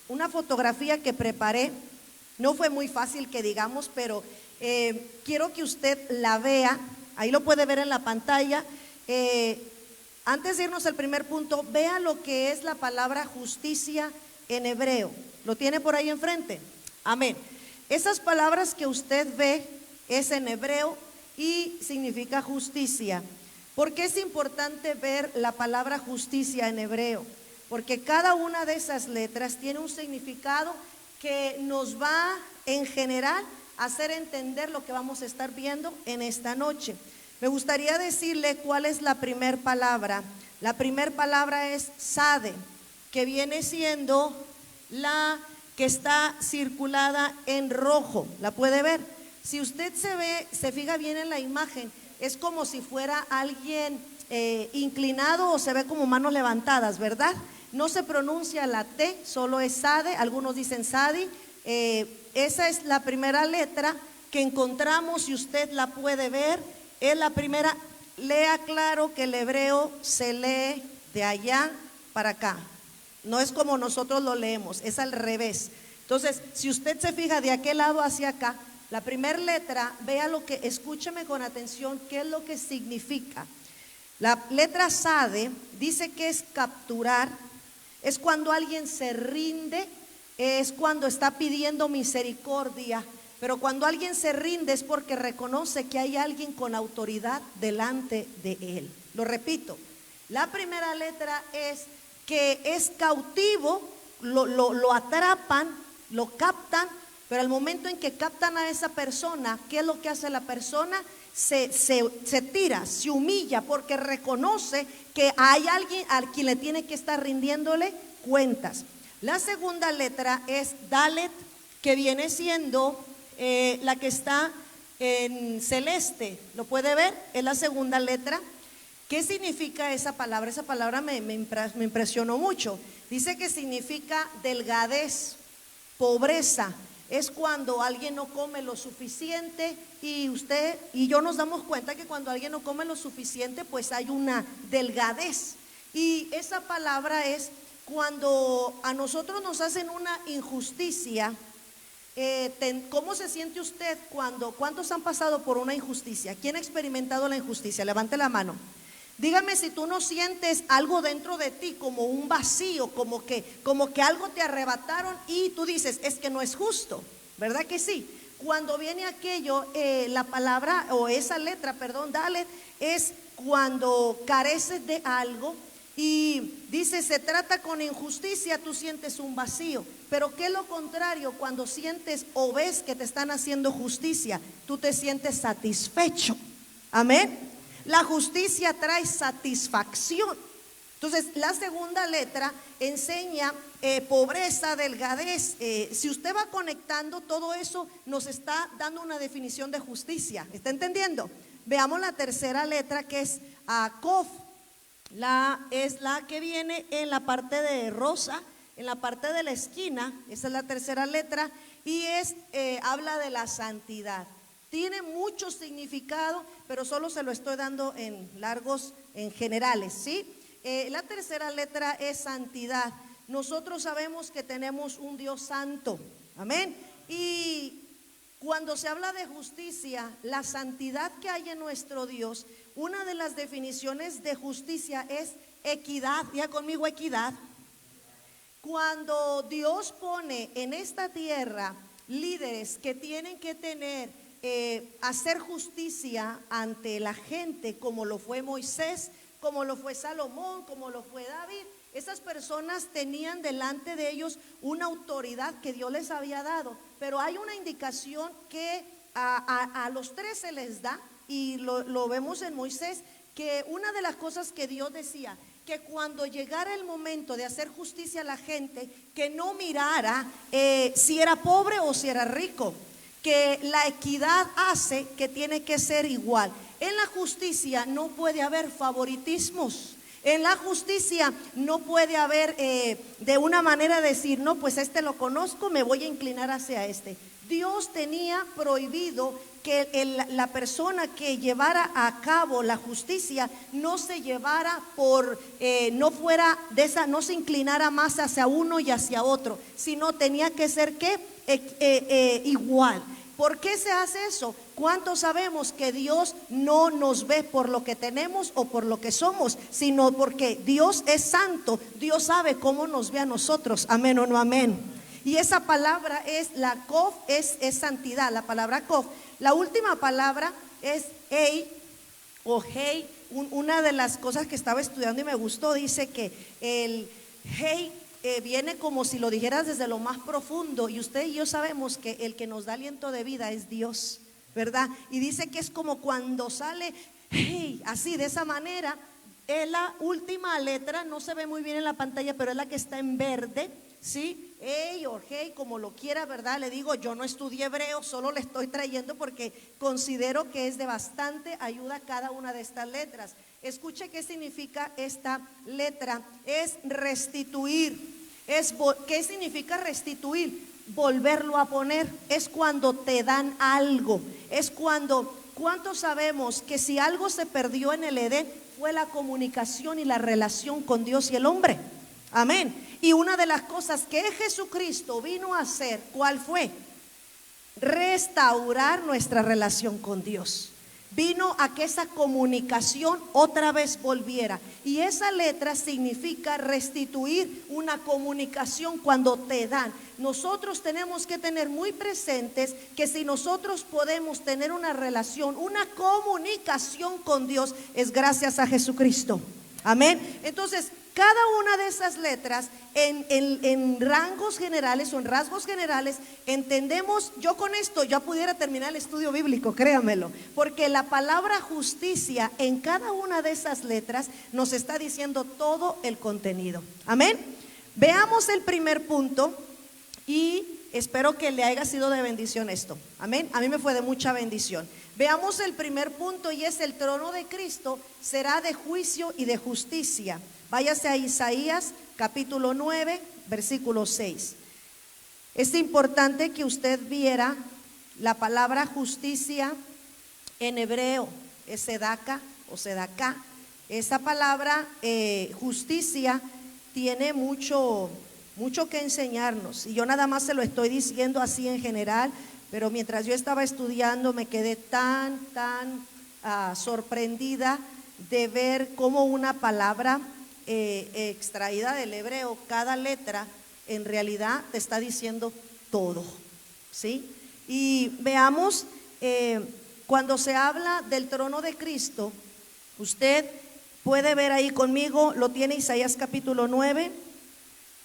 una fotografía que preparé. No fue muy fácil que digamos, pero quiero que usted la vea. Ahí lo puede ver en la pantalla. Antes de irnos al primer punto, vea lo que es la palabra justicia en hebreo. ¿Lo tiene por ahí enfrente? Amén. Esas palabras que usted ve es en hebreo y significa justicia. ¿Por qué es importante ver la palabra justicia en hebreo? Porque cada una de esas letras tiene un significado que nos va en general a hacer entender lo que vamos a estar viendo en esta noche. Me gustaría decirle cuál es la primer palabra. La primer palabra es sade, que viene siendo la que está circulada en rojo. ¿La puede ver? Si usted se fija bien en la imagen, es como si fuera alguien inclinado o se ve como manos levantadas, ¿verdad? No se pronuncia la T, solo es sade, algunos dicen sadi. Esa es la primera letra que encontramos, si usted la puede ver, es la primera. Lea claro que el hebreo se lee de allá para acá. No es como nosotros lo leemos, es al revés. Entonces, si usted se fija de aquel lado hacia acá, la primera letra, vea lo que, escúcheme con atención, qué es lo que significa. La letra sade dice que es capturar, es cuando alguien se rinde, es cuando está pidiendo misericordia. Pero cuando alguien se rinde es porque reconoce que hay alguien con autoridad delante de él. Lo repito, la primera letra es que es cautivo, lo atrapan, lo captan, pero al momento en que captan a esa persona, ¿qué es lo que hace la persona? Se tira, se humilla porque reconoce que hay alguien a quien le tiene que estar rindiéndole cuentas. La segunda letra es Dalet, que viene siendo la que está en celeste. ¿Lo puede ver? Es la segunda letra. ¿Qué significa esa palabra? Esa palabra me impresionó mucho. Dice que significa delgadez, pobreza. Es cuando alguien no come lo suficiente, y usted y yo nos damos cuenta que cuando alguien no come lo suficiente, pues hay una delgadez. Y esa palabra es cuando a nosotros nos hacen una injusticia. ¿Cómo se siente usted cuántos han pasado por una injusticia? ¿Quién ha experimentado la injusticia? Levante la mano. Dígame si tú no sientes algo dentro de ti como un vacío, como que algo te arrebataron y tú dices, es que no es justo, ¿verdad que sí? Cuando viene aquello, la palabra o esa letra, perdón, Dalet, es cuando careces de algo y dice, se trata con injusticia, tú sientes un vacío. Pero ¿qué es lo contrario? Cuando sientes o ves que te están haciendo justicia, tú te sientes satisfecho. Amén. La justicia trae satisfacción. Entonces, la segunda letra enseña pobreza, delgadez. Si usted va conectando, todo eso nos está dando una definición de justicia. ¿Está entendiendo? Veamos la tercera letra, que es Kof. Es la que viene en la parte de rosa, en la parte de la esquina. Esa es la tercera letra y habla de la santidad. Tiene mucho significado, pero solo se lo estoy dando en generales, ¿sí? La tercera letra es santidad. Nosotros sabemos que tenemos un Dios santo, amén. Y cuando se habla de justicia, la santidad que hay en nuestro Dios, una de las definiciones de justicia es equidad. Ya conmigo, equidad. Cuando Dios pone en esta tierra líderes que tienen que hacer justicia ante la gente, como lo fue Moisés, como lo fue Salomón, como lo fue David, esas personas tenían delante de ellos una autoridad que Dios les había dado. Pero hay una indicación que a los tres se les da, y lo vemos en Moisés, que una de las cosas que Dios decía, que cuando llegara el momento de hacer justicia a la gente, que no mirara si era pobre o si era rico, que la equidad hace que tiene que ser igual. En la justicia no puede haber favoritismos. En la justicia no puede haber de una manera decir, no, pues este lo conozco, me voy a inclinar hacia este. Dios tenía prohibido que la persona que llevara a cabo la justicia no se llevara no fuera de esa, no se inclinara más hacia uno y hacia otro, sino tenía que ser igual. ¿Por qué se hace eso? ¿Cuántos sabemos que Dios no nos ve por lo que tenemos o por lo que somos, sino porque Dios es santo? Dios sabe cómo nos ve a nosotros. Amén o no amén. Y esa palabra es la kof, es santidad, la palabra kof. La última palabra es hey o hey. Una de las cosas que estaba estudiando y me gustó, dice que el hey viene como si lo dijeras desde lo más profundo, y usted y yo sabemos que el que nos da aliento de vida es Dios, ¿verdad? Y dice que es como cuando sale hey, así, de esa manera. Es la última letra, no se ve muy bien en la pantalla, pero es la que está en verde, ¿sí? Hey o hey, como lo quiera, ¿verdad? Le digo, yo no estudié hebreo, solo le estoy trayendo porque considero que es de bastante ayuda cada una de estas letras. Escuche qué significa esta letra, es restituir. ¿Qué significa restituir? Volverlo a poner. Es cuando te dan algo, es cuando, ¿cuántos sabemos que si algo se perdió en el Edén fue la comunicación y la relación con Dios y el hombre? Amén. Y una de las cosas que Jesucristo vino a hacer, ¿cuál fue? Restaurar nuestra relación con Dios. Vino a que esa comunicación otra vez volviera. Y esa letra significa restituir una comunicación cuando te dan. Nosotros tenemos que tener muy presentes que si nosotros podemos tener una relación, una comunicación con Dios, es gracias a Jesucristo. Amén. Entonces, cada una de esas letras en rangos generales o en rasgos generales entendemos. Yo con esto ya pudiera terminar el estudio bíblico, créamelo, porque la palabra justicia en cada una de esas letras nos está diciendo todo el contenido. Amén. Veamos el primer punto y espero que le haya sido de bendición esto. Amén. A mí me fue de mucha bendición. Veamos el primer punto y es: el trono de Cristo será de juicio y de justicia. Váyase a Isaías capítulo 9, versículo 6. Es importante que usted viera la palabra justicia en hebreo, es sedaka o sedaká. Esa palabra justicia tiene mucho que enseñarnos, y yo nada más se lo estoy diciendo así en general, pero mientras yo estaba estudiando me quedé tan sorprendida de ver cómo una palabra extraída del hebreo, cada letra en realidad te está diciendo todo, ¿sí? Y veamos, cuando se habla del trono de Cristo, usted puede ver ahí conmigo, lo tiene Isaías capítulo 9,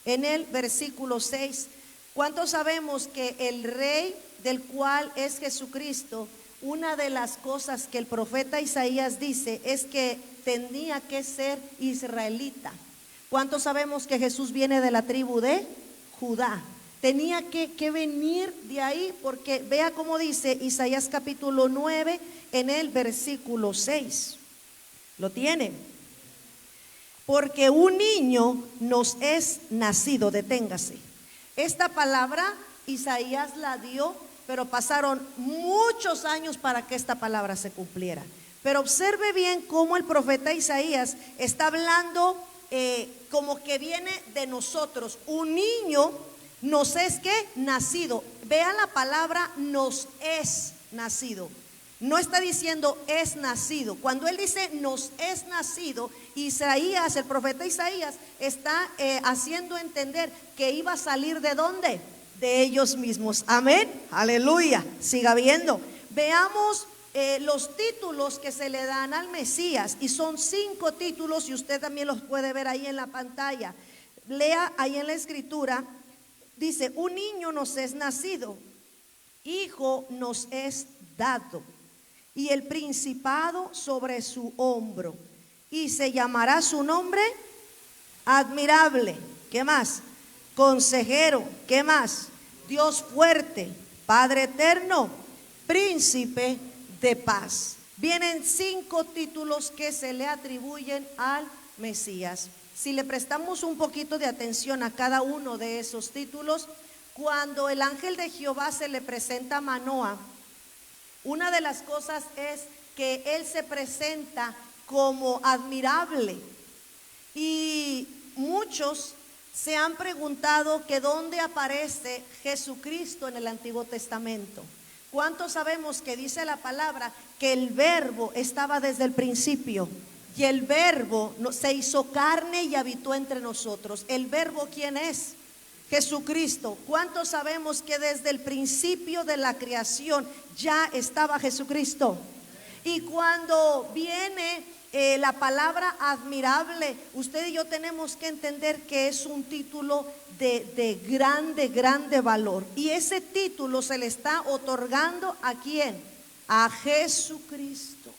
en el versículo 6. ¿Cuántos sabemos que el rey del cual es Jesucristo, una de las cosas que el profeta Isaías dice es que tenía que ser israelita? ¿Cuántos sabemos que Jesús viene de la tribu de Judá? Tenía que venir de ahí, porque vea cómo dice Isaías capítulo 9 en el versículo 6. ¿Lo tiene? Porque un niño nos es nacido. Deténgase. Esta palabra Isaías la dio, pero pasaron muchos años para que esta palabra se cumpliera. Pero observe bien cómo el profeta Isaías está hablando como que viene de nosotros. Un niño nos es ¿qué? Nacido. Vea la palabra nos es nacido. No está diciendo es nacido. Cuando él dice nos es nacido, Isaías, el profeta Isaías, está haciendo entender que iba a salir ¿de dónde? De ellos mismos. Amén. Aleluya. Siga viendo. Veamos los títulos que se le dan al Mesías, y son 5 títulos, y usted también los puede ver ahí en la pantalla. Lea ahí en la escritura. Dice: un niño nos es nacido, hijo nos es dado, y el principado sobre su hombro, y se llamará su nombre admirable. ¿Qué más? Consejero. ¿Qué más? Dios fuerte, Padre eterno, príncipe de paz. Vienen 5 títulos que se le atribuyen al Mesías. Si le prestamos un poquito de atención a cada uno de esos títulos, cuando el ángel de Jehová se le presenta a Manoah, una de las cosas es que él se presenta como admirable. Y muchos se han preguntado que dónde aparece Jesucristo en el Antiguo Testamento. ¿Cuántos sabemos que dice la palabra que el verbo estaba desde el principio? Y el verbo se hizo carne y habitó entre nosotros. ¿El verbo quién es? Jesucristo. ¿Cuántos sabemos que desde el principio de la creación ya estaba Jesucristo? Y cuando viene la palabra admirable, usted y yo tenemos que entender que es un título de grande valor. Y ese título se le está otorgando ¿a quién? A Jesucristo.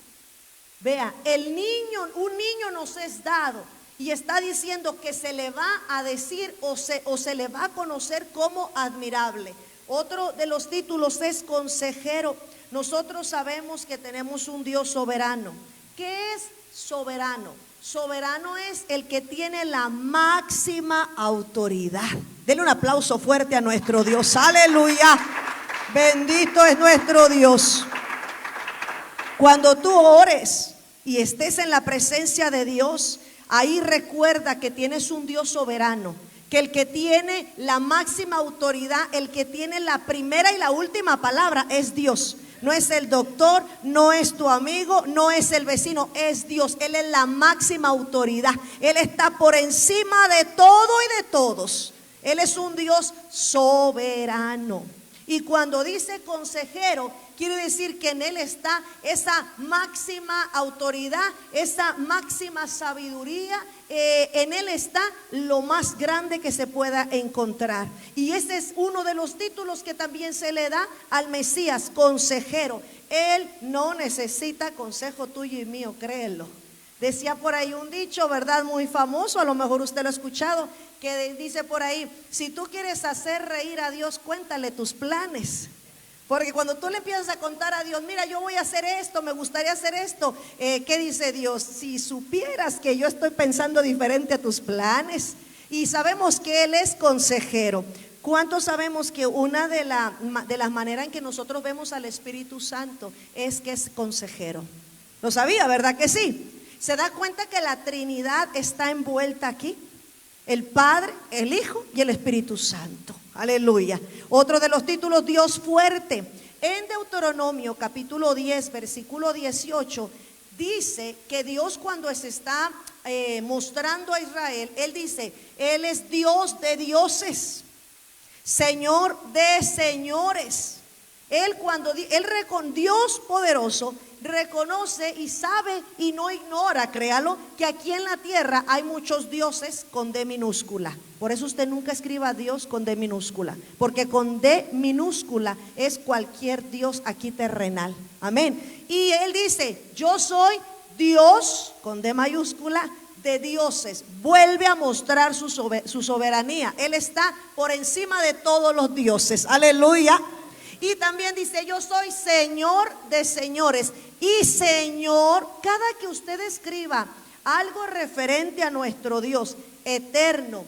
Vea, un niño nos es dado y está diciendo que se le va a decir o se le va a conocer como admirable. Otro de los títulos es consejero. Nosotros sabemos que tenemos un Dios soberano. ¿Qué es soberano? Soberano es el que tiene la máxima autoridad. Denle un aplauso fuerte a nuestro Dios. Aleluya. Bendito es nuestro Dios. Cuando tú ores y estés en la presencia de Dios, ahí recuerda que tienes un Dios soberano, que el que tiene la máxima autoridad, el que tiene la primera y la última palabra es Dios. No es el doctor, no es tu amigo, no es el vecino, es Dios. Él es la máxima autoridad. Él está por encima de todo y de todos. Él es un Dios soberano. Y cuando dice consejero, quiere decir que en Él está esa máxima autoridad, esa máxima sabiduría. En Él está lo más grande que se pueda encontrar. Y ese es uno de los títulos que también se le da al Mesías, consejero. Él no necesita consejo tuyo y mío, créelo. Decía por ahí un dicho, ¿verdad? Muy famoso, a lo mejor usted lo ha escuchado, que dice por ahí: si tú quieres hacer reír a Dios, cuéntale tus planes. Porque cuando tú le empiezas a contar a Dios, mira, yo voy a hacer esto, me gustaría hacer esto, ¿qué dice Dios? Si supieras que yo estoy pensando diferente a tus planes. Y sabemos que Él es consejero. ¿Cuántos sabemos que una de las maneras en que nosotros vemos al Espíritu Santo es que es consejero? ¿Lo sabía, verdad que sí? ¿Se da cuenta que la Trinidad está envuelta aquí? El Padre, el Hijo y el Espíritu Santo. Aleluya. Otro de los títulos, Dios fuerte. En Deuteronomio capítulo 10 versículo 18 dice que Dios, cuando se está mostrando a Israel, Él dice: Él es Dios de dioses, Señor de señores. Él Dios poderoso, reconoce y sabe y no ignora, créalo, que aquí en la tierra hay muchos dioses con D minúscula. Por eso usted nunca escriba Dios con D minúscula, porque con D minúscula es cualquier Dios aquí terrenal. Amén. Y Él dice: yo soy Dios con D mayúscula de dioses. Vuelve a mostrar su soberanía. Él está por encima de todos los dioses. Aleluya. Y también dice: yo soy Señor de señores. Y Señor, cada que usted escriba algo referente a nuestro Dios eterno,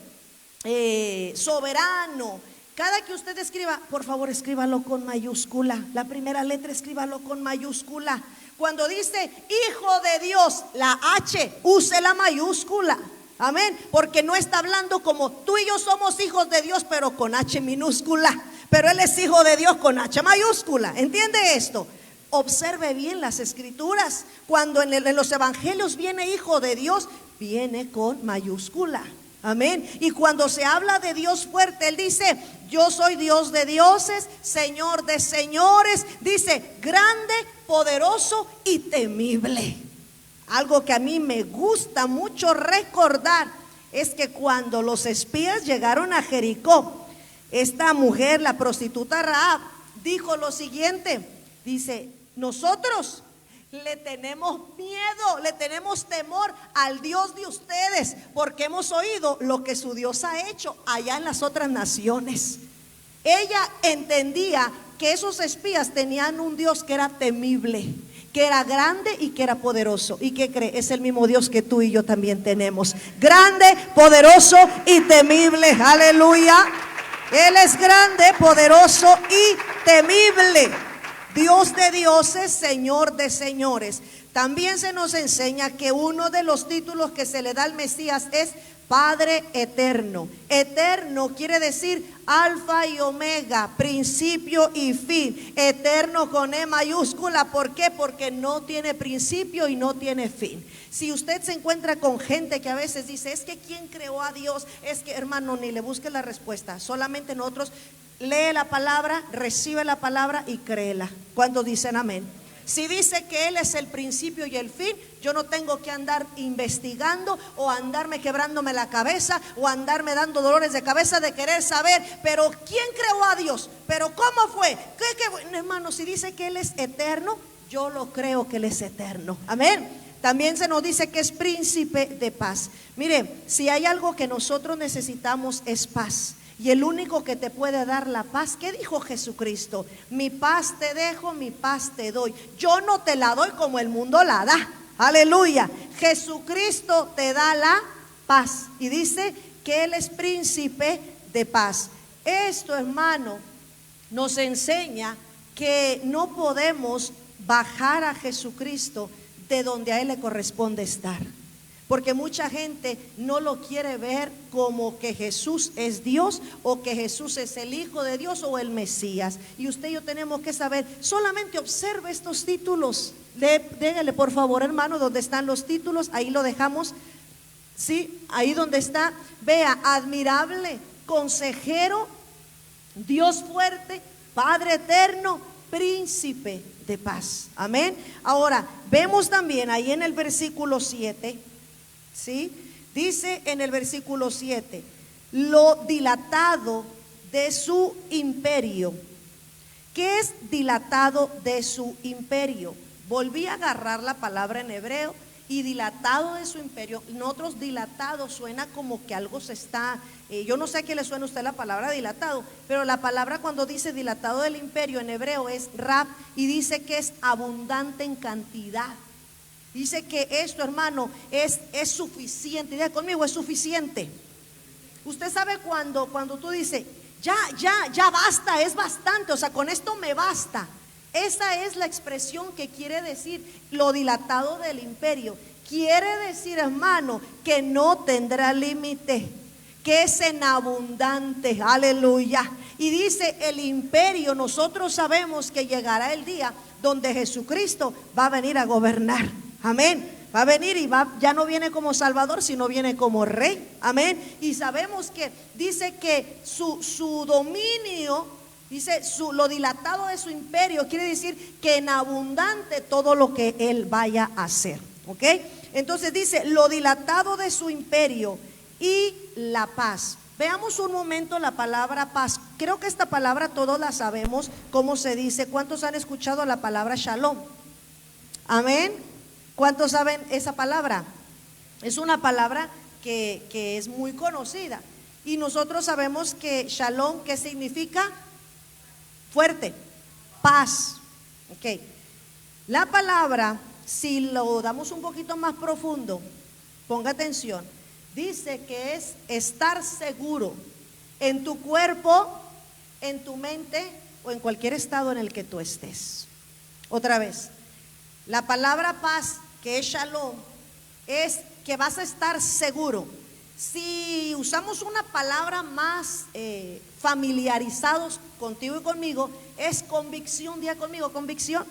soberano, cada que usted escriba, por favor escríbalo con mayúscula. La primera letra escríbalo con mayúscula. Cuando dice Hijo de Dios, la H, use la mayúscula. Amén. Porque no está hablando como tú y yo somos hijos de Dios, pero con H minúscula. Pero Él es hijo de Dios con H mayúscula. ¿Entiende esto? Observe bien las escrituras. Cuando en los evangelios viene hijo de Dios, viene con mayúscula. Amén. Y cuando se habla de Dios fuerte, Él dice: yo soy Dios de dioses, Señor de señores. Dice: grande, poderoso y temible. Algo que a mí me gusta mucho recordar es que cuando los espías llegaron a Jericó, esta mujer, la prostituta Rahab, dijo lo siguiente. Dice: nosotros le tenemos miedo, le tenemos temor al Dios de ustedes, porque hemos oído lo que su Dios ha hecho allá en las otras naciones. Ella entendía que esos espías tenían un Dios que era temible, que era grande y que era poderoso. ¿Y qué cree? Es el mismo Dios que tú y yo también tenemos. Grande, poderoso y temible. Aleluya. Él es grande, poderoso y temible. Dios de dioses, Señor de señores. También se nos enseña que uno de los títulos que se le da al Mesías es Padre eterno. Eterno quiere decir alfa y omega, principio y fin. Eterno con E mayúscula. ¿Por qué? Porque no tiene principio y no tiene fin. Si usted se encuentra con gente que a veces dice, es que ¿quién creó a Dios? Es que, hermano, ni le busque la respuesta. Solamente nosotros lee la palabra, recibe la palabra y créela. ¿Cuántos dicen amén? Si dice que Él es el principio y el fin, yo no tengo que andar investigando o andarme quebrándome la cabeza o andarme dando dolores de cabeza de querer saber, pero ¿quién creó a Dios? ¿Pero cómo fue? ¿Qué? Hermano, si dice que Él es eterno, yo lo creo que Él es eterno. Amén. También se nos dice que es príncipe de paz. Mire, si hay algo que nosotros necesitamos es paz. Y el único que te puede dar la paz, ¿qué dijo Jesucristo? Mi paz te dejo, mi paz te doy. Yo no te la doy como el mundo la da. Aleluya. Jesucristo te da la paz. Y dice que Él es príncipe de paz. Esto, hermano, nos enseña que no podemos bajar a Jesucristo de donde a Él le corresponde estar. Porque mucha gente no lo quiere ver como que Jesús es Dios o que Jesús es el Hijo de Dios o el Mesías. Y usted y yo tenemos que saber, solamente observe estos títulos. Déjale por favor, hermano, donde están los títulos, ahí lo dejamos. Sí, ahí donde está, vea, admirable, consejero, Dios fuerte, Padre eterno, príncipe de paz. Amén. Ahora, vemos también ahí en el versículo 7. ¿Sí? Dice en el versículo 7, lo dilatado de su imperio. ¿Qué es dilatado de su imperio? Volví a agarrar la palabra en hebreo y dilatado de su imperio. Nosotros dilatado suena como que algo se está, yo no sé a qué le suena a usted la palabra dilatado, pero la palabra cuando dice dilatado del imperio en hebreo es rab y dice que es abundante en cantidad. Dice que esto, hermano, es suficiente. Diga conmigo, es suficiente. Usted sabe cuando tú dices, ya basta, es bastante, o sea, con esto me basta. Esa es la expresión que quiere decir lo dilatado del imperio. Quiere decir, hermano, que no tendrá límite, que es en abundante, aleluya. Y dice el imperio, nosotros sabemos que llegará el día donde Jesucristo va a venir a gobernar. Amén. Va a venir y ya no viene como Salvador, sino viene como Rey. Amén. Y sabemos que dice que su dominio, dice lo dilatado de su imperio, quiere decir que en abundante todo lo que Él vaya a hacer. ¿Ok? Entonces dice lo dilatado de su imperio y la paz. Veamos un momento la palabra paz. Creo que esta palabra todos la sabemos, cómo se dice. ¿Cuántos han escuchado la palabra shalom? Amén. ¿Cuántos saben esa palabra? Es una palabra que es muy conocida. Y nosotros sabemos que shalom, ¿qué significa? Fuerte, paz. Ok. La palabra, si lo damos un poquito más profundo, ponga atención, dice que es estar seguro en tu cuerpo, en tu mente o en cualquier estado en el que tú estés. Otra vez, la palabra paz, que es shalom, es que vas a estar seguro. Si usamos una palabra más familiarizados contigo y conmigo, es convicción. Diga conmigo, convicción.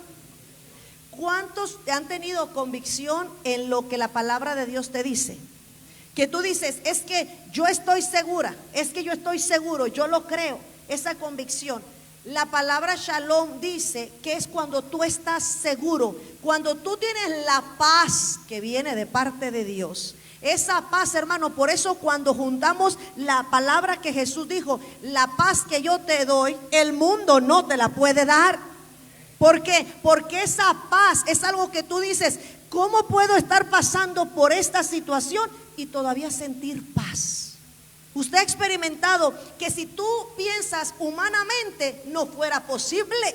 ¿Cuántos han tenido convicción en lo que la palabra de Dios te dice? Que tú dices, es que yo estoy segura, es que yo estoy seguro, yo lo creo, esa convicción. La palabra shalom dice que es cuando tú estás seguro, cuando tú tienes la paz que viene de parte de Dios. Esa paz, hermano, por eso cuando juntamos la palabra que Jesús dijo, la paz que yo te doy, el mundo no te la puede dar. ¿Por qué? Porque esa paz es algo que tú dices, ¿cómo puedo estar pasando por esta situación y todavía sentir paz? Usted ha experimentado que si tú piensas humanamente no fuera posible,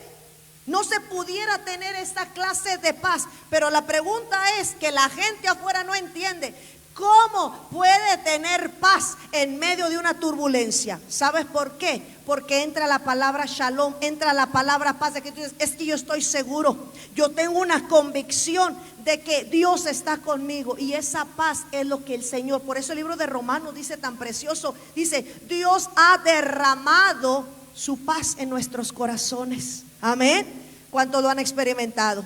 no se pudiera tener esa clase de paz. Pero la pregunta es que la gente afuera no entiende. ¿Cómo puede tener paz en medio de una turbulencia? ¿Sabes por qué? Porque entra la palabra shalom, entra la palabra paz, de que tú dices, es que yo estoy seguro, yo tengo una convicción de que Dios está conmigo, y esa paz es lo que el Señor, por eso el libro de Romanos dice tan precioso, dice, Dios ha derramado su paz en nuestros corazones. Amén. ¿Cuántos lo han experimentado?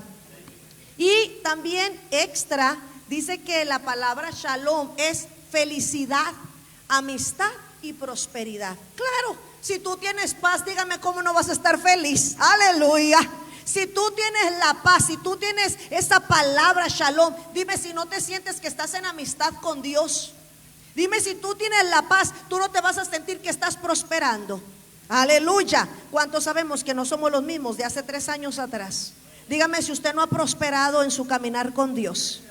Y también extra, dice que la palabra shalom es felicidad, amistad y prosperidad. Claro, si tú tienes paz, dígame cómo no vas a estar feliz. Aleluya. Si tú tienes la paz, si tú tienes esa palabra shalom, dime si no te sientes que estás en amistad con Dios. Dime si tú tienes la paz, tú no te vas a sentir que estás prosperando. Aleluya. ¿Cuántos sabemos que no somos los mismos de hace 3 años atrás? Dígame si usted no ha prosperado en su caminar con Dios.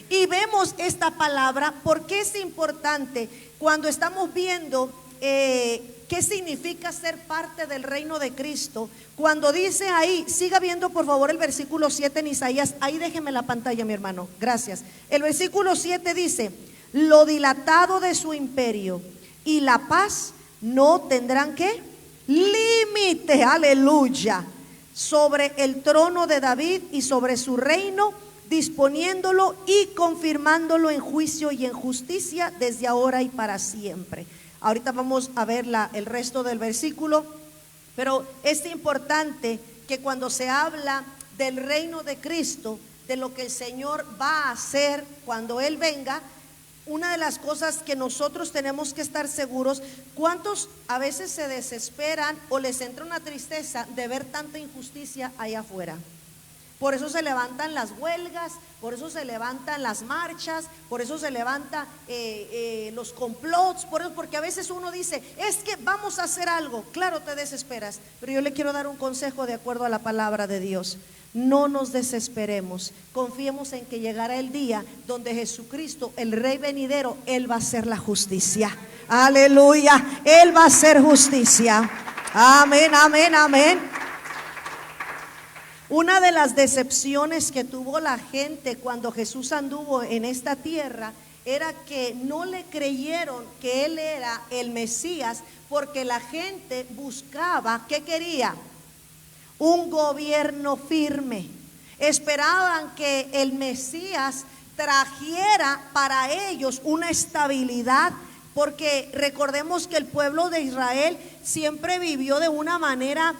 Y vemos esta palabra porque es importante cuando estamos viendo qué significa ser parte del reino de Cristo. Cuando dice ahí, siga viendo por favor el versículo 7 en Isaías. Ahí déjeme la pantalla, mi hermano, gracias. El versículo 7 dice: lo dilatado de su imperio y la paz no tendrán ¿qué? Límite, aleluya, sobre el trono de David y sobre su reino, disponiéndolo y confirmándolo en juicio y en justicia desde ahora y para siempre. Ahorita vamos a ver el resto del versículo, pero es importante que cuando se habla del reino de Cristo, de lo que el Señor va a hacer cuando Él venga, una de las cosas que nosotros tenemos que estar seguros, ¿cuántos a veces se desesperan o les entra una tristeza de ver tanta injusticia allá afuera? Por eso se levantan las huelgas, por eso se levantan las marchas, por eso se levantan los complots, porque a veces uno dice, es que vamos a hacer algo. Claro, te desesperas, pero yo le quiero dar un consejo de acuerdo a la palabra de Dios. No nos desesperemos, confiemos en que llegará el día donde Jesucristo, el Rey venidero, Él va a hacer la justicia. Aleluya, Él va a hacer justicia. Amén, amén, amén. Una de las decepciones que tuvo la gente cuando Jesús anduvo en esta tierra era que no le creyeron que Él era el Mesías, porque la gente buscaba, ¿qué quería? Un gobierno firme. Esperaban que el Mesías trajera para ellos una estabilidad, porque recordemos que el pueblo de Israel siempre vivió de una manera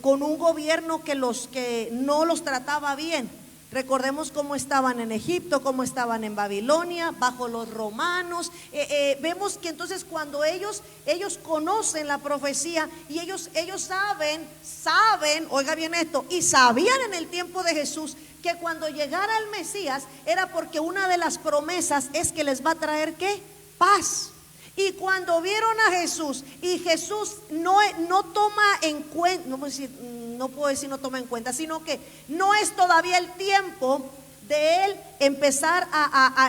con un gobierno que no los trataba bien. Recordemos cómo estaban en Egipto, cómo estaban en Babilonia, bajo los romanos. Vemos que entonces cuando ellos conocen la profecía y ellos saben, oiga bien esto, y sabían en el tiempo de Jesús que cuando llegara el Mesías era porque una de las promesas es que les va a traer ¿qué? Paz. Y cuando vieron a Jesús, y Jesús no toma en cuenta, no puedo decir no toma en cuenta, sino que no es todavía el tiempo de Él empezar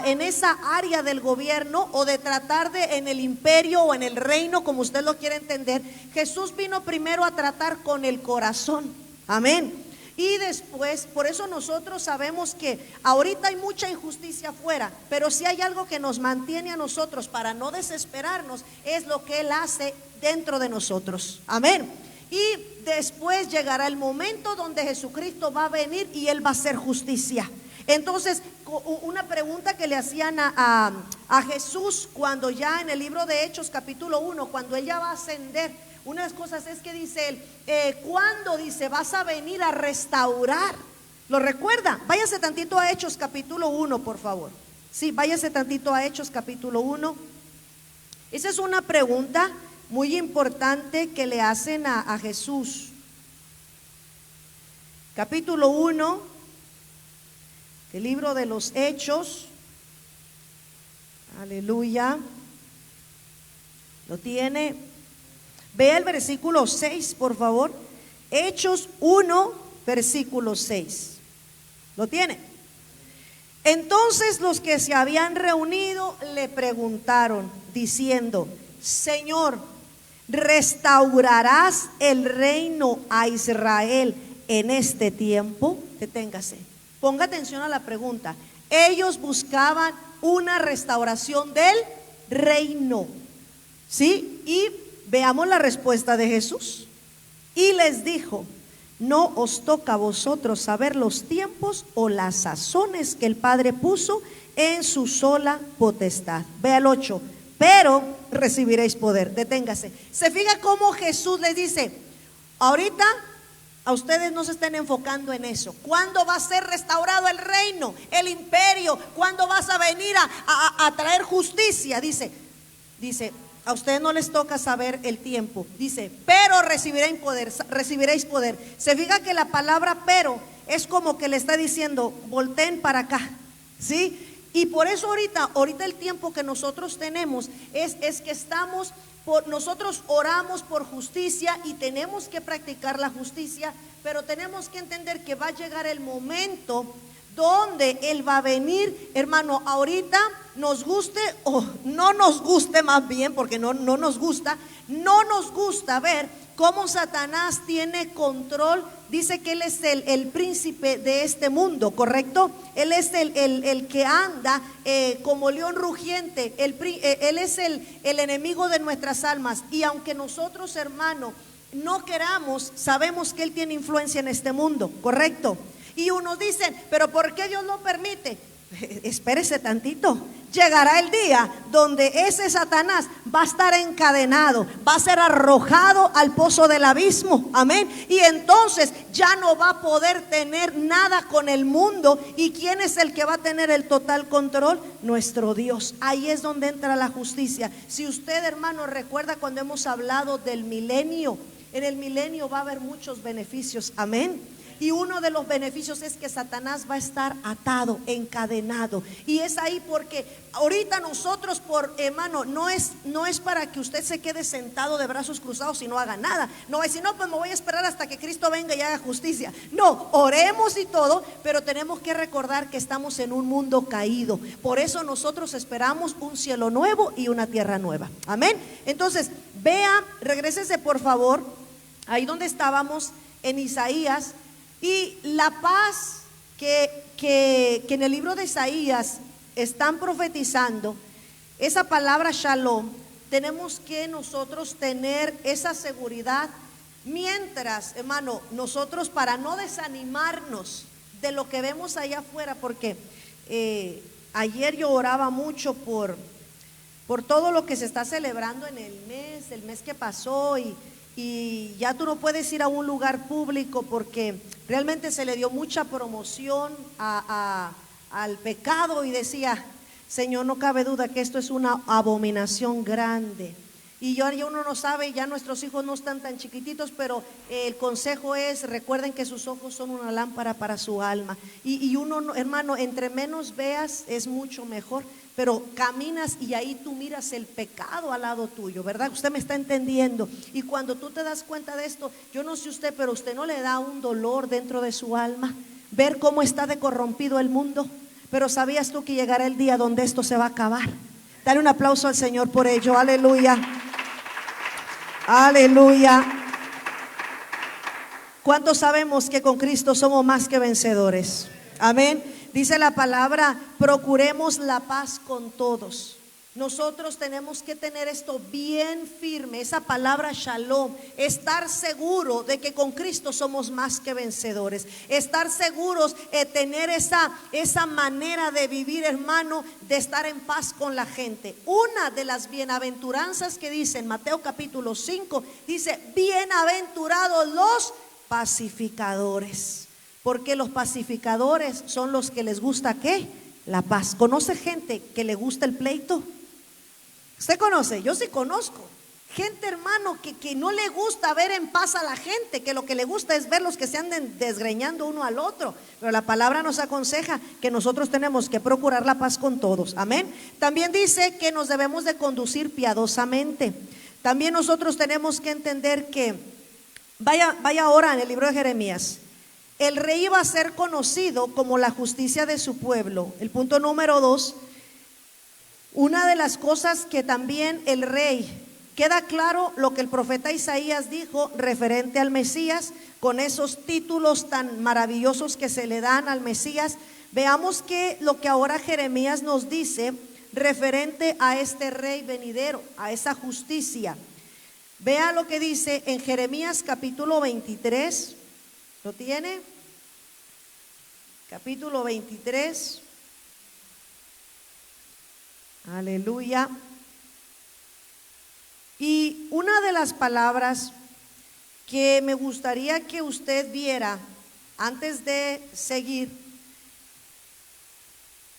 en esa área del gobierno, o de tratar en el imperio o en el reino, como usted lo quiere entender. Jesús vino primero a tratar con el corazón. Amén. Y después, por eso nosotros sabemos que ahorita hay mucha injusticia afuera, pero si hay algo que nos mantiene a nosotros para no desesperarnos, es lo que Él hace dentro de nosotros. Amén. Y después llegará el momento donde Jesucristo va a venir y Él va a hacer justicia. Entonces, una pregunta que le hacían a Jesús cuando ya en el libro de Hechos capítulo 1, cuando Él ya va a ascender, una de las cosas es que dice Él, ¿cuándo dice vas a venir a restaurar? ¿Lo recuerda? Váyase tantito a Hechos capítulo 1, por favor. Sí, váyase tantito a Hechos capítulo 1. Esa es una pregunta muy importante que le hacen a Jesús. Capítulo 1, el libro de los Hechos. Aleluya. ¿Lo tiene? Vea el versículo 6, por favor. Hechos 1, versículo 6. ¿Lo tiene? Entonces los que se habían reunido le preguntaron, diciendo: Señor, ¿restaurarás el reino a Israel en este tiempo? Deténgase. Ponga atención a la pregunta. Ellos buscaban una restauración del reino. ¿Sí? Y veamos la respuesta de Jesús. Y les dijo: no os toca a vosotros saber los tiempos o las sazones que el Padre puso en su sola potestad. Vea el 8. Pero recibiréis poder. Deténgase. Se fija cómo Jesús les dice: ahorita a ustedes no se estén enfocando en eso. ¿Cuándo va a ser restaurado el reino, el imperio? ¿Cuándo vas a venir a traer justicia? Dice, a ustedes no les toca saber el tiempo. Dice, pero recibiréis poder, recibiréis poder. Se fija que la palabra pero es como que le está diciendo: volteen para acá, ¿sí? Y por eso ahorita el tiempo que nosotros tenemos es que nosotros oramos por justicia y tenemos que practicar la justicia, pero tenemos que entender que va a llegar el momento donde Él va a venir, hermano. Ahorita nos guste o no nos guste, más bien, porque no nos gusta ver cómo Satanás tiene control. Dice que él es el príncipe de este mundo, ¿correcto? Él es el que anda como león rugiente. Él es el enemigo de nuestras almas. Y aunque nosotros, hermano, no queramos, sabemos que él tiene influencia en este mundo, ¿correcto? Y unos dicen: pero ¿por qué Dios lo permite? Espérese tantito. Llegará el día donde ese Satanás va a estar encadenado, va a ser arrojado al pozo del abismo, amén. Y entonces ya no va a poder tener nada con el mundo. ¿Y quién es el que va a tener el total control? Nuestro Dios. Ahí es donde entra la justicia. Si usted, hermano, recuerda cuando hemos hablado del milenio, en el milenio va a haber muchos beneficios, amén. Y uno de los beneficios es que Satanás va a estar atado, encadenado. Y es ahí porque ahorita nosotros, hermano, no es para que usted se quede sentado de brazos cruzados y no haga nada. No va a decir: no, pues me voy a esperar hasta que Cristo venga y haga justicia. No, oremos y todo, pero tenemos que recordar que estamos en un mundo caído. Por eso nosotros esperamos un cielo nuevo y una tierra nueva, amén. Entonces, regrésese por favor, ahí donde estábamos, en Isaías. Y la paz que en el libro de Isaías están profetizando, esa palabra shalom, tenemos que nosotros tener esa seguridad. Mientras, hermano, nosotros, para no desanimarnos de lo que vemos allá afuera, porque ayer yo oraba mucho por todo lo que se está celebrando en el mes que pasó, y ya tú no puedes ir a un lugar público porque realmente se le dio mucha promoción al pecado, y decía: Señor, no cabe duda que esto es una abominación grande. Y ya uno no sabe, ya nuestros hijos no están tan chiquititos, pero el consejo es: recuerden que sus ojos son una lámpara para su alma. Y uno, hermano, entre menos veas es mucho mejor. Pero caminas y ahí tú miras el pecado al lado tuyo, ¿verdad? Usted me está entendiendo. Y cuando tú te das cuenta de esto, yo no sé usted, pero usted no le da un dolor dentro de su alma ver cómo está de corrompido el mundo. Pero ¿sabías tú que llegará el día donde esto se va a acabar? Dale un aplauso al Señor por ello. Aleluya. Aleluya. ¿Cuántos sabemos que con Cristo somos más que vencedores? Amén. Dice la palabra: procuremos la paz con todos. Nosotros tenemos que tener esto bien firme, esa palabra shalom, estar seguro de que con Cristo somos más que vencedores, estar seguros, tener esa manera de vivir, hermano, de estar en paz con la gente. Una de las bienaventuranzas que dice en Mateo capítulo 5, dice: bienaventurados los pacificadores. Porque los pacificadores son los que les gusta, ¿qué? La paz. ¿Conoce gente que le gusta el pleito? ¿Usted conoce? Yo sí conozco gente, hermano, que no le gusta ver en paz a la gente, que lo que le gusta es ver los que se anden desgreñando uno al otro. Pero la palabra nos aconseja que nosotros tenemos que procurar la paz con todos, amén. También dice que nos debemos de conducir piadosamente. También nosotros tenemos que entender que, vaya ahora en el libro de Jeremías. El rey iba a ser conocido como la justicia de su pueblo. El punto número 2, una de las cosas que también el rey, queda claro lo que el profeta Isaías dijo referente al Mesías, con esos títulos tan maravillosos que se le dan al Mesías. veamos que lo que ahora Jeremías nos dice referente a este rey venidero, a esa justicia. Vea lo que dice en Jeremías capítulo 23. ¿Lo tiene? Capítulo 23. Aleluya. Y una de las palabras que me gustaría que usted viera antes de seguir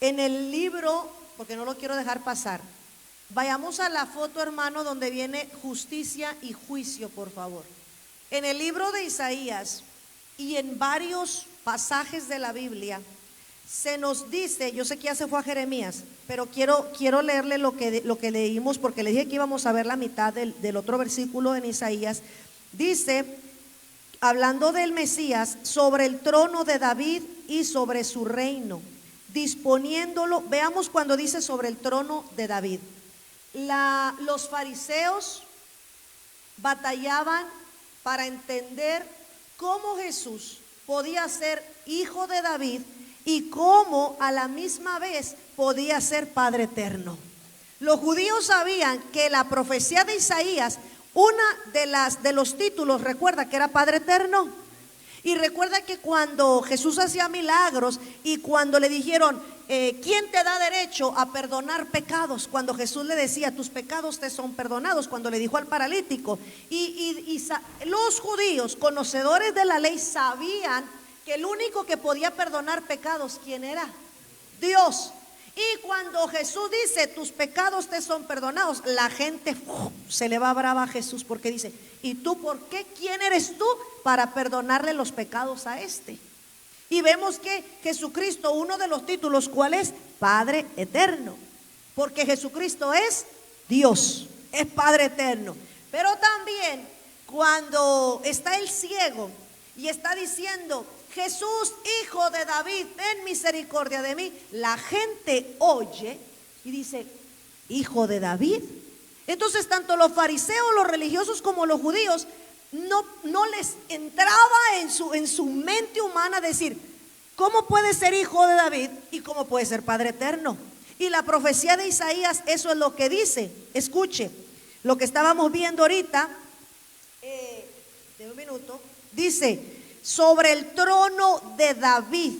en el libro, porque no lo quiero dejar pasar. Vayamos a la foto, hermano, donde viene justicia y juicio, por favor. En el libro de Isaías y en varios pasajes de la Biblia se nos dice, yo sé que ya se fue a Jeremías, pero quiero leerle lo que leímos, porque le dije que íbamos a ver la mitad del otro versículo en Isaías. Dice, hablando del Mesías, sobre el trono de David y sobre su reino, disponiéndolo. Veamos cuando dice sobre el trono de David. Los fariseos batallaban para entender cómo Jesús podía ser hijo de David y cómo a la misma vez podía ser Padre eterno. Los judíos sabían que la profecía de Isaías, una de los títulos, recuerda que era Padre eterno. Y recuerda que cuando Jesús hacía milagros y cuando le dijeron, ¿quién te da derecho a perdonar pecados? Cuando Jesús le decía, tus pecados te son perdonados, cuando le dijo al paralítico. Los judíos, conocedores de la ley, sabían que el único que podía perdonar pecados, ¿quién era? Dios. Y cuando Jesús dice, tus pecados te son perdonados, la gente se le va brava a Jesús, porque dice, ¿y tú por qué? ¿Quién eres tú para perdonarle los pecados a este? Y vemos que Jesucristo, uno de los títulos, ¿cuál es? Padre eterno, porque Jesucristo es Dios, es Padre eterno. Pero también cuando está el ciego y está diciendo, Jesús, hijo de David, ten misericordia de mí, la gente oye y dice, hijo de David. Entonces tanto los fariseos, los religiosos como los judíos no les entraba en su mente humana decir, ¿cómo puede ser hijo de David y cómo puede ser Padre eterno? Y la profecía de Isaías, eso es lo que dice. Escuche, lo que estábamos viendo ahorita, de un minuto, dice, sobre el trono de David.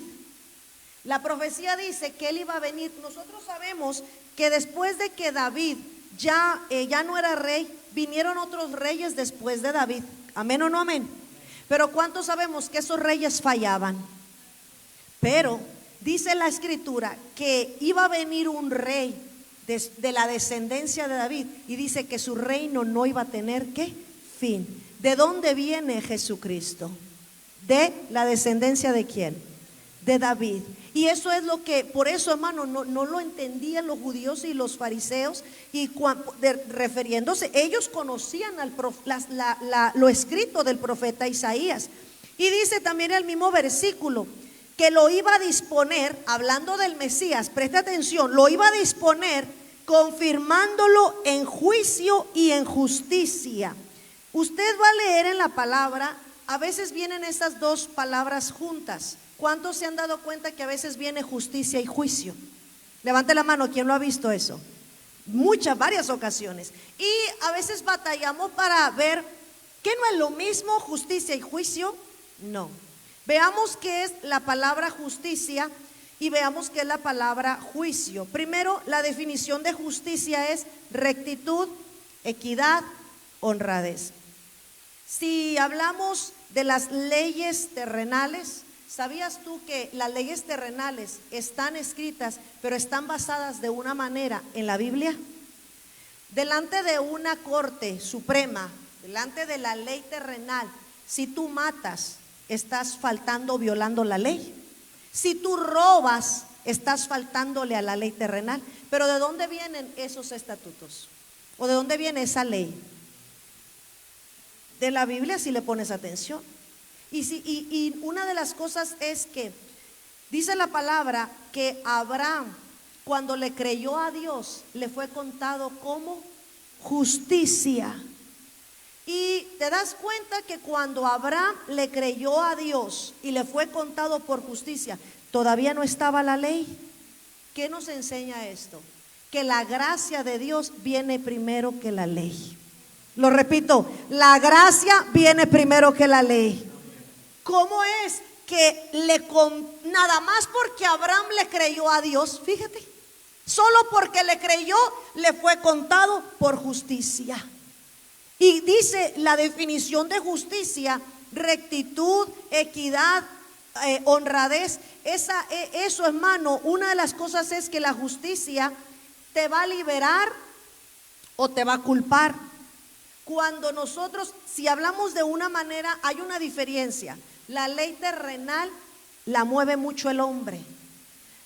La profecía dice que él iba a venir. Nosotros sabemos que después de que David ya no era rey, vinieron otros reyes después de David. Amén o no amén. Pero ¿cuántos sabemos que esos reyes fallaban? Pero dice la escritura que iba a venir un rey de la descendencia de David, y dice que su reino no iba a tener ¿qué? Fin. ¿De dónde viene Jesucristo? De la descendencia ¿de quién? De David. Y eso es lo que, por eso, hermano, no lo entendían los judíos y los fariseos. Y refiriéndose, ellos conocían lo escrito del profeta Isaías. Y dice también el mismo versículo que lo iba a disponer, hablando del Mesías, preste atención, lo iba a disponer confirmándolo en juicio y en justicia. Usted va a leer en la palabra, a veces vienen esas dos palabras juntas. ¿Cuántos se han dado cuenta que a veces viene justicia y juicio? Levante la mano, ¿quién lo ha visto eso? Varias ocasiones. Y a veces batallamos para ver que no es lo mismo justicia y juicio. No. Veamos qué es la palabra justicia y veamos qué es la palabra juicio. Primero, la definición de justicia es rectitud, equidad, honradez. Si hablamos de las leyes terrenales, ¿sabías tú que las leyes terrenales están escritas, pero están basadas de una manera en la Biblia? Delante de una corte suprema, delante de la ley terrenal, si tú matas, estás faltando, violando la ley. Si tú robas, estás faltándole a la ley terrenal. Pero ¿de dónde vienen esos estatutos? ¿O de dónde viene esa ley? De la Biblia, si le pones atención. Y una de las cosas es que dice la palabra que Abraham, cuando le creyó a Dios, le fue contado como justicia. Y te das cuenta que cuando Abraham le creyó a Dios y le fue contado por justicia, todavía no estaba la ley. ¿Qué nos enseña esto? Que la gracia de Dios viene primero que la ley. Lo repito, la gracia viene primero que la ley. ¿Cómo es que nada más porque Abraham le creyó a Dios, fíjate, solo porque le creyó, le fue contado por justicia? Y dice la definición de justicia: rectitud, equidad, honradez. Eso, hermano, una de las cosas es que la justicia te va a liberar o te va a culpar. Cuando nosotros, si hablamos de una manera, hay una diferencia. La ley terrenal la mueve mucho el hombre.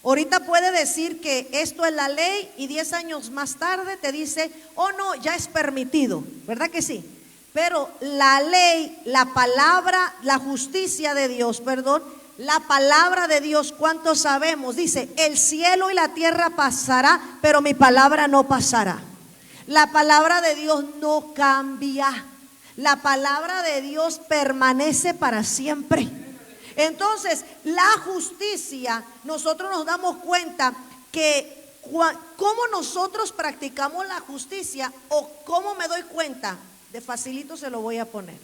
Ahorita puede decir que esto es la ley y 10 años más tarde te dice, oh no, ya es permitido, ¿verdad que sí? Pero la ley, la palabra, la justicia de Dios, perdón, la palabra de Dios, ¿cuántos sabemos? Dice, el cielo y la tierra pasará, pero mi palabra no pasará. La palabra de Dios no cambia. La palabra de Dios permanece para siempre. Entonces, la justicia, nosotros nos damos cuenta que cómo nosotros practicamos la justicia, o cómo me doy cuenta, de facilito se lo voy a poner.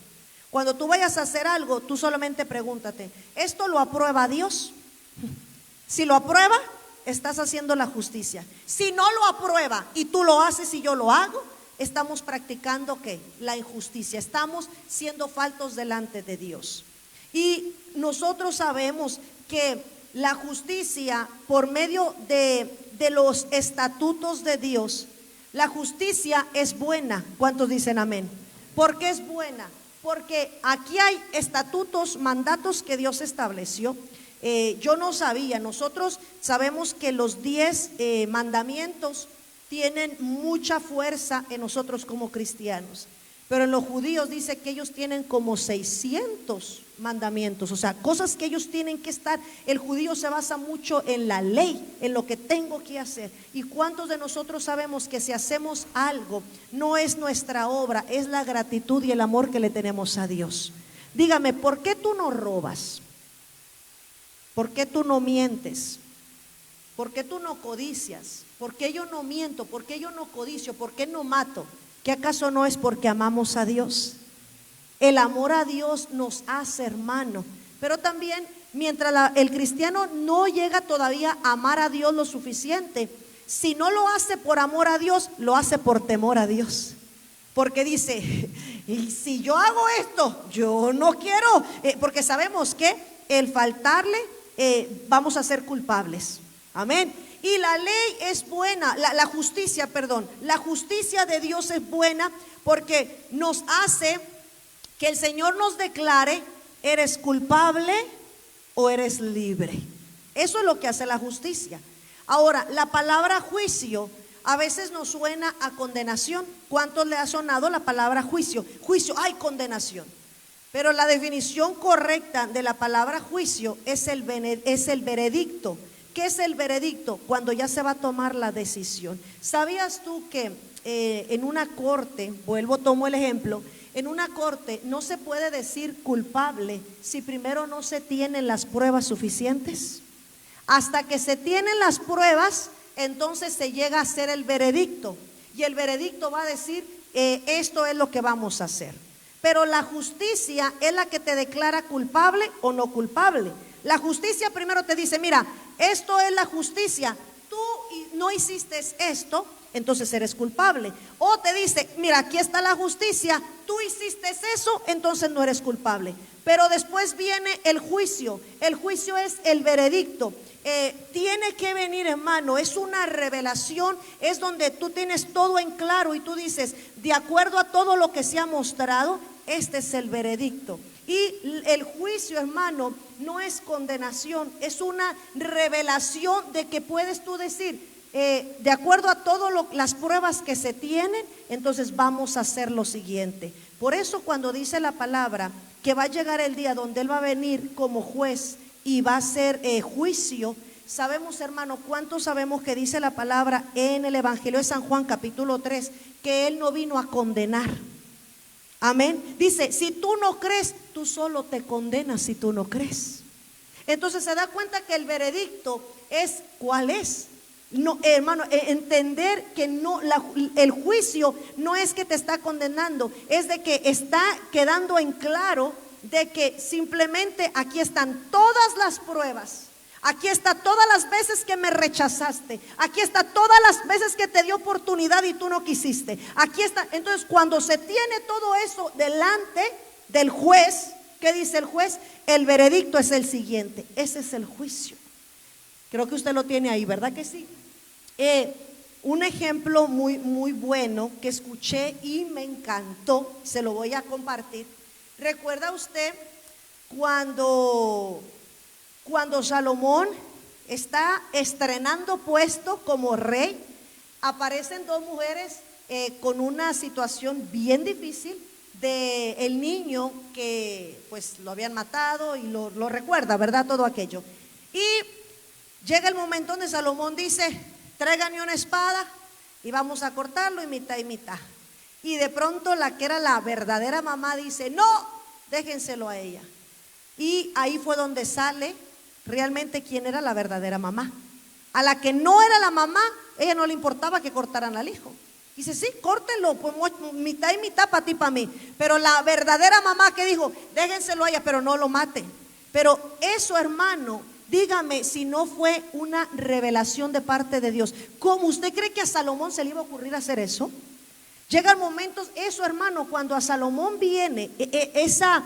Cuando tú vayas a hacer algo, tú solamente pregúntate, ¿esto lo aprueba Dios? Si lo aprueba, estás haciendo la justicia. Si no lo aprueba y tú lo haces y yo lo hago, estamos practicando ¿qué? La injusticia. Estamos siendo faltos delante de Dios. Y nosotros sabemos que la justicia, por medio de los estatutos de Dios, la justicia es buena. ¿Cuántos dicen amén? ¿Por qué es buena? Porque aquí hay estatutos, mandatos que Dios estableció. Yo no sabía, nosotros sabemos que los 10 mandamientos tienen mucha fuerza en nosotros como cristianos, pero en los judíos dice que ellos tienen como 600 mandamientos, o sea, cosas que ellos tienen que estar. El judío se basa mucho en la ley, en lo que tengo que hacer. ¿Y cuántos de nosotros sabemos que si hacemos algo, no es nuestra obra, es la gratitud y el amor que le tenemos a Dios? Dígame, ¿por qué tú no robas? ¿Por qué tú no mientes? ¿Por qué tú no codicias? ¿Por qué yo no miento? ¿Por qué yo no codicio? ¿Por qué no mato? ¿Qué acaso no es porque amamos a Dios? El amor a Dios nos hace hermano. Pero también, mientras el cristiano no llega todavía a amar a Dios lo suficiente, si no lo hace por amor a Dios, lo hace por temor a Dios. Porque dice, y si yo hago esto, yo no quiero, porque sabemos que el faltarle, vamos a ser culpables. Amén. Y la ley es buena, la justicia de Dios es buena, porque nos hace que el Señor nos declare, ¿eres culpable o eres libre? Eso es lo que hace la justicia. Ahora, la palabra juicio a veces nos suena a condenación. ¿Cuántos le ha sonado la palabra juicio? Juicio, hay condenación. Pero la definición correcta de la palabra juicio es el veredicto. ¿Qué es el veredicto? Cuando ya se va a tomar la decisión. ¿Sabías tú que en una corte, tomo el ejemplo, en una corte no se puede decir culpable si primero no se tienen las pruebas suficientes? Hasta que se tienen las pruebas, entonces se llega a hacer el veredicto. Y el veredicto va a decir, esto es lo que vamos a hacer. Pero la justicia es la que te declara culpable o no culpable. La justicia primero te dice, mira, esto es la justicia, tú no hiciste esto, entonces eres culpable. O te dice, mira, aquí está la justicia, tú hiciste eso, entonces no eres culpable. Pero después viene el juicio. El juicio es el veredicto. Tiene que venir, hermano, es una revelación, es donde tú tienes todo en claro y tú dices, de acuerdo a todo lo que se ha mostrado, este es el veredicto. Y el juicio, hermano, no es condenación, es una revelación de que puedes tú decir, de acuerdo a todas las pruebas que se tienen, entonces vamos a hacer lo siguiente. Por eso cuando dice la palabra que va a llegar el día donde Él va a venir como juez y va a hacer juicio, sabemos, hermano, ¿cuántos sabemos que dice la palabra en el Evangelio de San Juan capítulo 3 que Él no vino a condenar? Amén. Dice, si tú no crees, tú solo te condenas si tú no crees. Entonces se da cuenta que el veredicto es ¿cuál es? No, hermano, entender que no, el juicio no es que te está condenando, es de que está quedando en claro de que simplemente aquí están todas las pruebas. Aquí está todas las veces que me rechazaste. Aquí está todas las veces que te di oportunidad y tú no quisiste. Aquí está. Entonces, cuando se tiene todo eso delante del juez, ¿qué dice el juez? El veredicto es el siguiente. Ese es el juicio. Creo que usted lo tiene ahí, ¿verdad que sí? Un ejemplo muy, muy bueno que escuché y me encantó, se lo voy a compartir. ¿Recuerda usted cuando Salomón está estrenando puesto como rey? Aparecen dos mujeres con una situación bien difícil de el niño que pues lo habían matado y lo recuerda, ¿verdad? Todo aquello. Y llega el momento donde Salomón dice: tráiganme una espada y vamos a cortarlo y mitad y mitad. Y de pronto la que era la verdadera mamá dice: no, déjenselo a ella. Y ahí fue donde sale realmente quién era la verdadera mamá. A la que no era la mamá, ella no le importaba que cortaran al hijo. Dice: sí, córtenlo, pues mitad y mitad para ti, para mí. Pero la verdadera mamá que dijo: déjenselo a ella, pero no lo maten. Pero eso, hermano, dígame si no fue una revelación de parte de Dios. ¿Cómo usted cree que a Salomón se le iba a ocurrir hacer eso? Llegan momentos, eso, hermano, cuando a Salomón viene esa,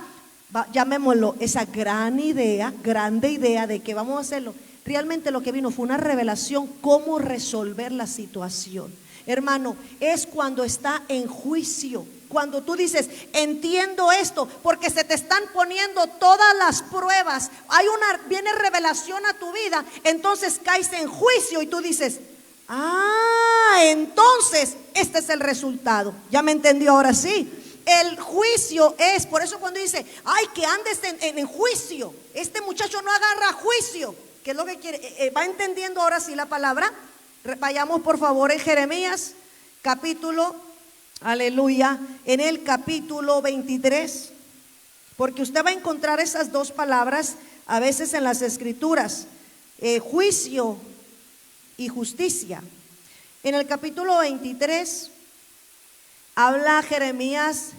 llamémoslo, esa grande idea de que vamos a hacerlo. Realmente lo que vino fue una revelación cómo resolver la situación. Hermano, es cuando está en juicio, cuando tú dices: entiendo esto, porque se te están poniendo todas las pruebas, viene revelación a tu vida, entonces caes en juicio y tú dices: entonces este es el resultado. ¿Ya me entendió ahora sí? El juicio es, por eso cuando dice: ay, que andes en juicio, este muchacho no agarra juicio, ¿qué es lo que quiere? ¿Va entendiendo ahora sí la palabra? Vayamos por favor en Jeremías capítulo, aleluya, en el capítulo 23, porque usted va a encontrar esas dos palabras a veces en las escrituras, juicio y justicia. En el capítulo 23 habla Jeremías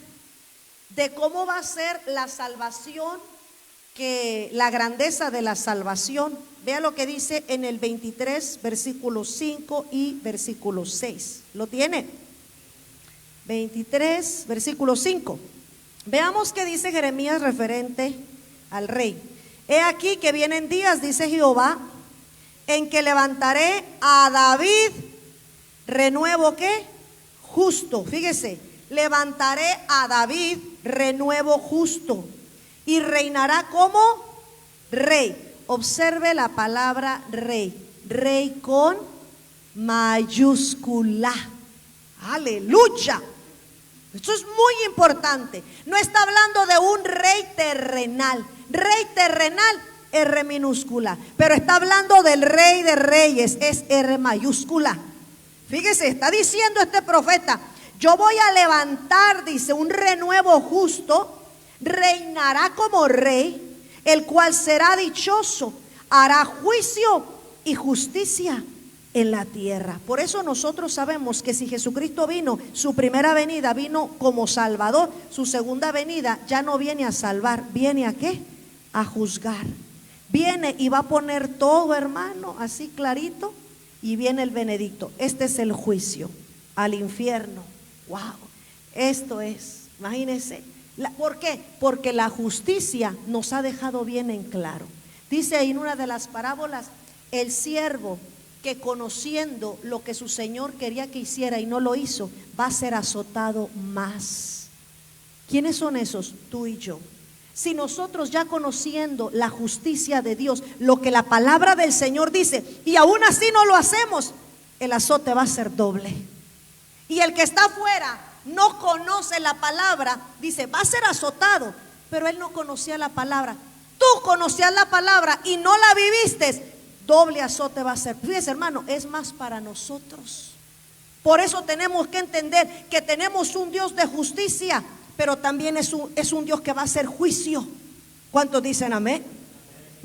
de cómo va a ser la salvación, que la grandeza de la salvación. Vea lo que dice en el 23, versículo 5 y versículo 6. ¿Lo tiene? 23, versículo 5. Veamos qué dice Jeremías referente al rey. He aquí que vienen días, dice Jehová, en que levantaré a David renuevo, ¿qué? Justo. Fíjese, levantaré a David renuevo justo y reinará como rey. Observe la palabra rey, rey con mayúscula. Aleluya. Esto es muy importante. No está hablando de un rey terrenal. Rey terrenal, R minúscula. Pero está hablando del rey de reyes, es R mayúscula. Fíjese, está diciendo este profeta: yo voy a levantar, dice, un renuevo justo, reinará como rey, el cual será dichoso, hará juicio y justicia en la tierra. Por eso nosotros sabemos que si Jesucristo vino, su primera venida vino como Salvador, su segunda venida ya no viene a salvar, viene a ¿qué? A juzgar. Viene y va a poner todo, hermano, así clarito, y viene el benedicto. Este es el juicio al infierno. Wow, esto es, imagínense. ¿Por qué? Porque la justicia nos ha dejado bien en claro. Dice ahí en una de las parábolas: el siervo que conociendo lo que su señor quería que hiciera y no lo hizo, va a ser azotado más. ¿Quiénes son esos? Tú y yo. Si nosotros ya conociendo la justicia de Dios, lo que la palabra del Señor dice, y aún así no lo hacemos, el azote va a ser doble. Y el que está afuera no conoce la palabra, dice, va a ser azotado, pero él no conocía la palabra. Tú conocías la palabra y no la viviste, doble azote va a ser. Fíjese, hermano, es más para nosotros. Por eso tenemos que entender que tenemos un Dios de justicia, pero también es un Dios que va a hacer juicio. ¿Cuántos dicen amén?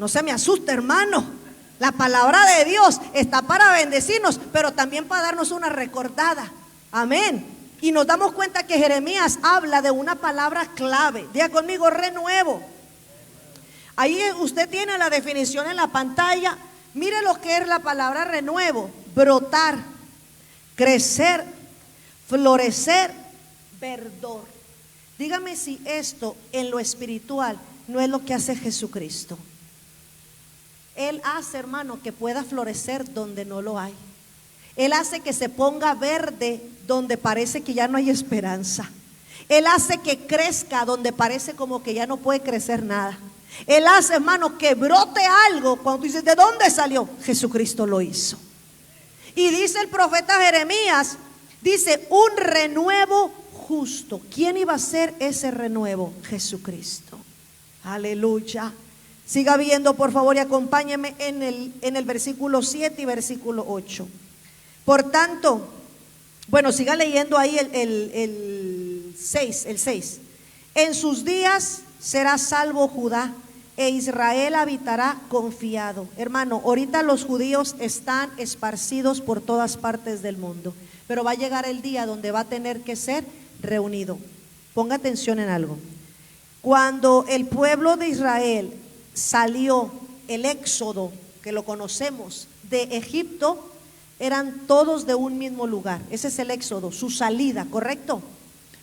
No se me asuste, hermano. La palabra de Dios está para bendecirnos, pero también para darnos una recordada. Amén. Y nos damos cuenta que Jeremías habla de una palabra clave. Diga conmigo, renuevo. Ahí usted tiene la definición en la pantalla. Mire lo que es la palabra renuevo: brotar, crecer, florecer, verdor. Dígame si esto en lo espiritual no es lo que hace Jesucristo. Él hace, hermano, que pueda florecer donde no lo hay. Él hace que se ponga verde donde parece que ya no hay esperanza. Él hace que crezca donde parece como que ya no puede crecer nada. Él hace, hermano, que brote algo cuando tú dices, ¿de dónde salió? Jesucristo lo hizo. Y dice el profeta Jeremías, dice, un renuevo justo. ¿Quién iba a ser ese renuevo? Jesucristo. Aleluya. Siga viendo, por favor, y acompáñeme en el versículo 7 y versículo 8. Por tanto, bueno, siga leyendo ahí el 6. En sus días será salvo Judá, e Israel habitará confiado. Hermano, ahorita los judíos están esparcidos por todas partes del mundo, pero va a llegar el día donde va a tener que ser reunido. Ponga atención en algo. Cuando el pueblo de Israel salió, el éxodo, que lo conocemos, de Egipto, eran todos de un mismo lugar. Ese es el éxodo, su salida, ¿correcto?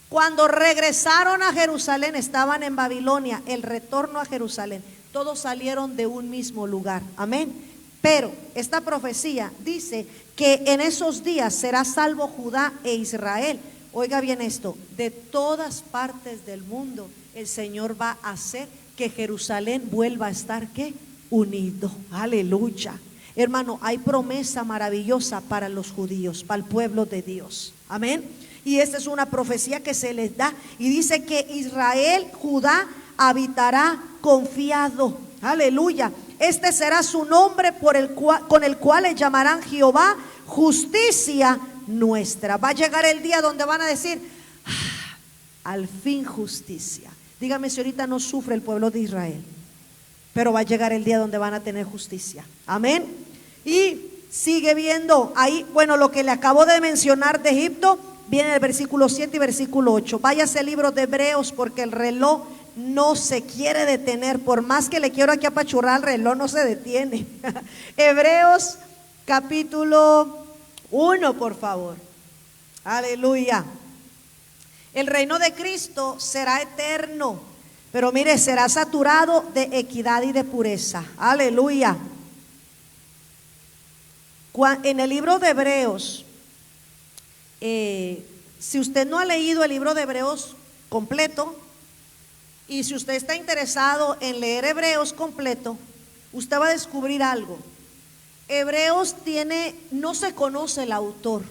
Cuando regresaron a Jerusalén, estaban en Babilonia, el retorno a Jerusalén, todos salieron de un mismo lugar. Amén. Pero esta profecía dice que en esos días será salvo Judá e Israel. Oiga bien esto, de todas partes del mundo el Señor va a hacer que Jerusalén vuelva a estar, ¿qué? Unido. Aleluya. Hermano, hay promesa maravillosa para los judíos, para el pueblo de Dios. Amén. Y esta es una profecía que se les da. Y dice que Israel, Judá, habitará confiado. Aleluya. Este será su nombre con el cual le llamarán Jehová, justicia nuestra. Va a llegar el día donde van a decir, al fin justicia. Dígame si ahorita no sufre el pueblo de Israel, pero va a llegar el día donde van a tener justicia. Amén. Y sigue viendo ahí, bueno, lo que le acabo de mencionar de Egipto, viene el versículo 7 y versículo 8. Váyase al libro de Hebreos, porque el reloj no se quiere detener. Por más que le quiero aquí apachurrar, el reloj no se detiene. Hebreos capítulo 1, por favor. Aleluya. El reino de Cristo será eterno, pero mire, será saturado de equidad y de pureza. Aleluya. En el libro de Hebreos, si usted no ha leído el libro de Hebreos completo, y si usted está interesado en leer Hebreos completo, usted va a descubrir algo. Hebreos no se conoce el autor.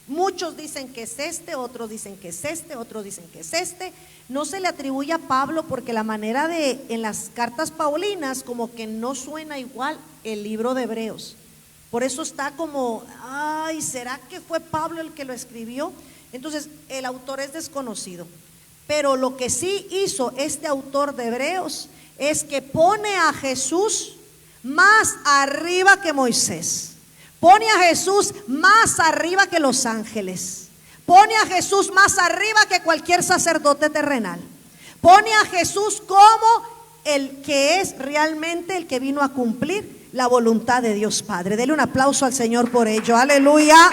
Muchos dicen que es este, otros dicen que es este, otros dicen que es este. No se le atribuye a Pablo porque la manera en las cartas paulinas como que no suena igual el libro de Hebreos. Por eso está como, ay, ¿será que fue Pablo el que lo escribió? Entonces el autor es desconocido. Pero lo que sí hizo este autor de Hebreos es que pone a Jesús más arriba que Moisés. Pone a Jesús más arriba que los ángeles. Pone a Jesús más arriba que cualquier sacerdote terrenal. Pone a Jesús como el que es realmente el que vino a cumplir la voluntad de Dios Padre. Dele un aplauso al Señor por ello. Aleluya.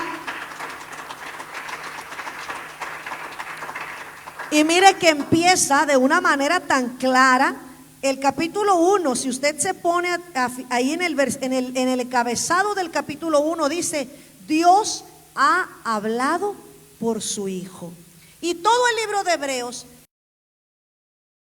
Y mire que empieza de una manera tan clara. El capítulo 1, si usted se pone ahí en el encabezado del capítulo 1, dice, Dios ha hablado por su Hijo. Y todo el libro de Hebreos